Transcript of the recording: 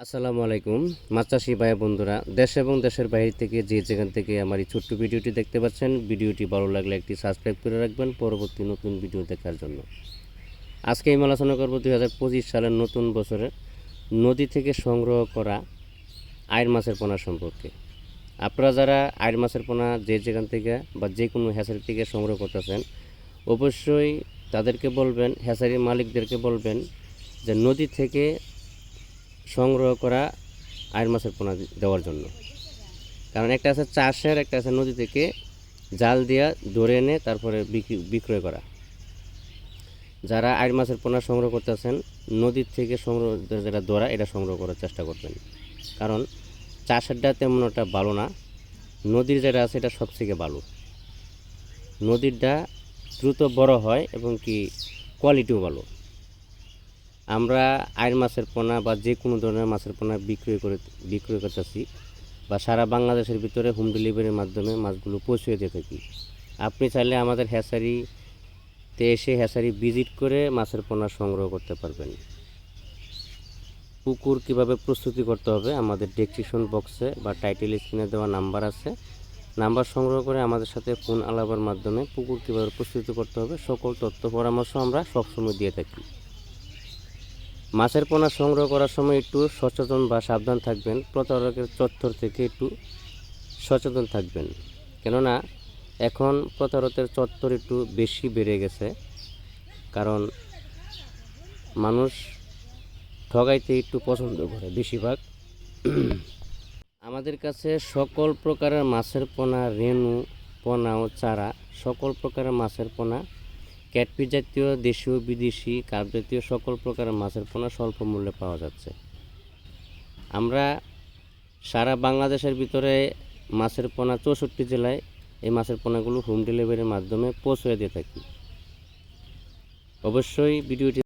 আসসালামু আলাইকুম মাছ চাষি ভাই বন্ধুরা, দেশ এবং দেশের বাইরে থেকে যে যেখান থেকে আমার এই ছোট্ট ভিডিওটি দেখতে পাচ্ছেন, ভিডিওটি ভালো লাগলে একটি সাবস্ক্রাইব করে রাখবেন পরবর্তী নতুন ভিডিও দেখার জন্য। আজকে আমি আলোচনা করব 2025 সালের নতুন বছরে নদী থেকে সংগ্রহ করা আইড় মাছের পোনা সম্পর্কে। আপনারা যারা আইড় মাছের পোনা যে যেখান থেকে বা যে কোনো হ্যাচারি থেকে সংগ্রহ করতেছেন, অবশ্যই তাদেরকে বলবেন, হ্যাচারির মালিকদেরকে বলবেন যে নদী থেকে সংগ্রহ করা আইড় মাছের পোনা দেওয়ার জন্য। কারণ একটা আছে চাষের, একটা আছে নদী থেকে জাল দিয়া ধরে এনে তারপরে বিক্রয় করা। যারা আইড় মাছের পোনা সংগ্রহ করতেছেন, নদীর থেকে সংগ্রহ যেটা ধরা এটা সংগ্রহ করার চেষ্টা করবেন। কারণ চাষেরটা তেমন একটা ভালো না, নদীর যেটা আছে এটা সবথেকে ভালো। নদীরটা দ্রুত বড় হয় এবং কি কোয়ালিটিও ভালো। আমরা আইড় মাছের পোনা বা যে কোনো ধরনের মাছের পোনা বিক্রয় করতেছি বা সারা বাংলাদেশের ভিতরে হোম ডেলিভারির মাধ্যমে মাছগুলো পৌঁছে দিয়ে থাকি। আপনি চাইলে আমাদের হ্যাচারিতে এসে হ্যাচারি ভিজিট করে মাছের পোনা সংগ্রহ করতে পারবেন। পুকুর কিভাবে প্রস্তুতি করতে হবে আমাদের ডেসক্রিপশন বক্সে বা টাইটেল স্ক্রিনে দেওয়া নাম্বার আছে, নাম্বার সংগ্রহ করে আমাদের সাথে ফোন আলাপের মাধ্যমে পুকুর কীভাবে প্রস্তুতি করতে হবে সকল তথ্য পরামর্শ আমরা সবসময় দিয়ে থাকি। মাছের পোনা সংগ্রহ করার সময় একটু সচেতন বা সাবধান থাকবেন, প্রতারকের চত্বর থেকে একটু সচেতন থাকবেন। কেননা এখন প্রতারকের চত্বর একটু বেশি বেড়ে গেছে, কারণ মানুষ ঠগাইতে একটু পছন্দ করে বেশিরভাগ। আমাদের কাছে সকল প্রকারের মাছের পোনা, রেণু পোনা ও চারা, সকল প্রকারের মাছের পোনা, ক্যাটফিশ জাতীয় দেশীয় বিদেশি কার্প জাতীয় সকল প্রকারের মাছের পোনা স্বল্প মূল্যে পাওয়া যাচ্ছে। আমরা সারা বাংলাদেশের ভিতরে মাছের পোনা 64 জেলায় এই মাছের পোনাগুলো হোম ডেলিভারির মাধ্যমে পৌঁছে দিয়ে থাকি। অবশ্যই ভিডিওটি